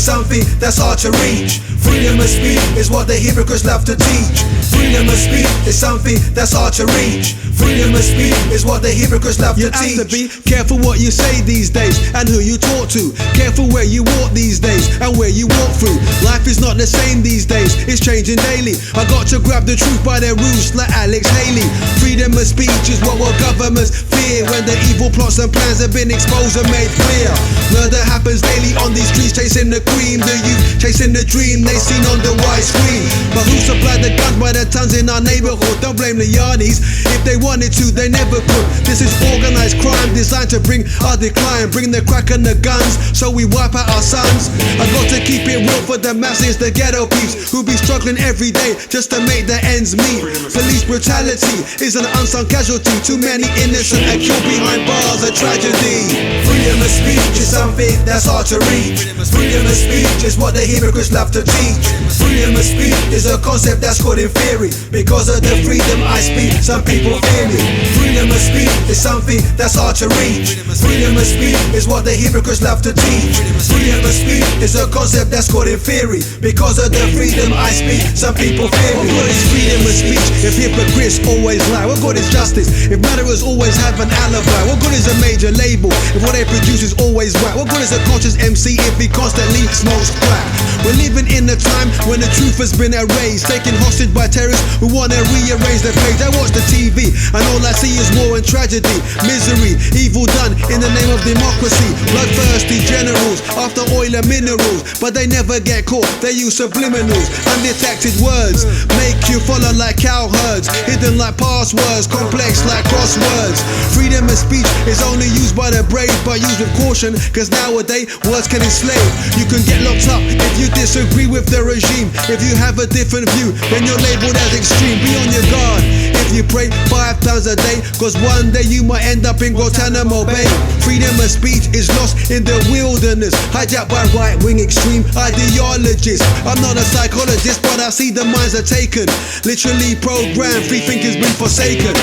something that's hard to reach. Freedom of speech is what the hypocrites love to teach. Freedom of speech is something that's hard to reach. Freedom of speech is what the hypocrites love to teach. You have to be careful what you say these days and who you talk to. Careful where you walk these days and where you walk through. Life is not the same these days, it's changing daily. I got to grab the truth by their roots like Alex Haley. Freedom of speech is what governments fear when the evil plots and plans have been exposed and made clear. Murder happens daily on these streets, chasing the cream. The youth chasing the dream they seen on the white screen. But who supplied the guns by the tons in our neighborhood? Don't blame the yardies. If they wanted to, they never could. This is organized crime designed to bring our decline. Bring the crack and the guns, so we wipe out our sons. I got to keep it real for the masses, the ghetto peeps who be struggling every day just to make their ends meet. Police brutality is an unsung casualty. Too many innocent are killed behind bars, a tragedy. Freedom of speech is something that's hard to reach. Freedom of speech is what the hypocrites love to teach. Freedom of speech is a concept that's called in theory. Because of the freedom I speak, some people fear me. Freedom of speech is something that's hard to reach. Freedom of speech is what the hypocrites love to teach. Freedom of speech is a concept that's called in theory. Because of the freedom I speak, some people fear me. What good is freedom of speech if hypocrites always lie? What good is justice if murderers always have an alibi? What good is a major label if what they produce is always right? What good is a conscious MC if he constantly smokes crack? We're living in a time when the truth has been erased, taken hostage by terrorists who want to rearrange the page. I watch the TV and all I see is war and tragedy, misery, evil done in the name of democracy. Bloodthirsty generals after oil and minerals, but they never get caught. They use subliminals, undetected words, make you follow like cow herds, hidden like passwords, complex like crosswords. Freedom of speech is only used by the brave, but used with caution, cause nowadays words can enslave. You can get locked up if you disagree with the regime. If you have a different view, then you're labeled as extreme. Be on your guard if you pray 5 times a day, cause one day you might end up in Guantanamo Bay. Freedom of speech is lost in the wilderness, hijacked by right-wing extreme ideologies. I'm not a psychologist, but I see the minds are taken, literally programmed, free thinking's been forsaken.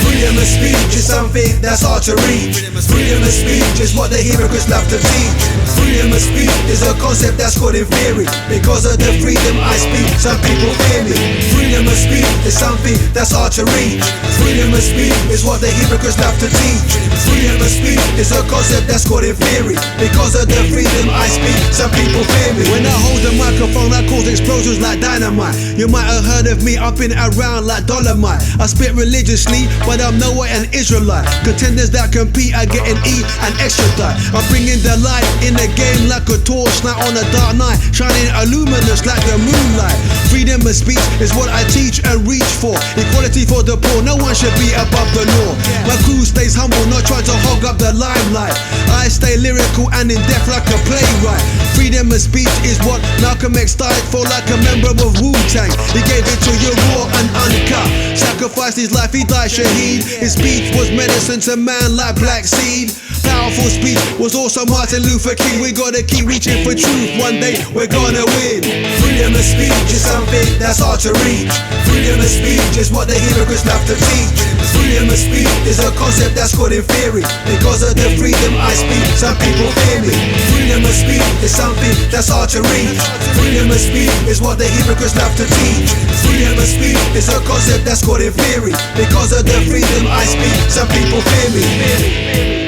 Freedom of speech is something that's hard to reach. Freedom of speech is what the hypocrites love to teach. Freedom of speech is a concept that's called in theory. Because of the freedom I speak, some people fear me. Freedom of speech is something that's hard to reach. Freedom of speech is what the hypocrites love to teach. Freedom of speech is a concept that's called in theory. Because of the freedom I speak, some people fear me. When I hold the microphone, I cause explosions like dynamite. You might have heard of me, I've been around like Dolomite. I spit religiously, but I'm nowhere an Israelite. Contenders that compete are getting E and extra die. I'm bringing the light in the game like a torchlight on a dark night, shining luminous like the moonlight. Freedom of speech is what I teach and reach for. Equality for the poor, no one should be above the law. My crew stays humble, not trying to hog up the limelight. I stay lyrical and in depth like a playwright. Freedom of speech is what Malcolm X died for, like a member of Wu-Tang. He gave it to you raw and uncut, sacrificed his life, he died shaheed. His speech was medicine to man like black seed. Powerful speech was also Martin Luther King. We gotta keep reaching for truth, one day we're gonna win. Freedom of speech is something that's hard to reach. Freedom of speech is what the hypocrites love to teach. Freedom of speech is a concept that's called in theory. Because of the freedom I speak, some people fear me. Freedom of speech is something that's hard to reach. Freedom of speech is what the hypocrites love to teach. Freedom of speech is a concept that's called in theory. Because of the freedom I speak, some people fear me.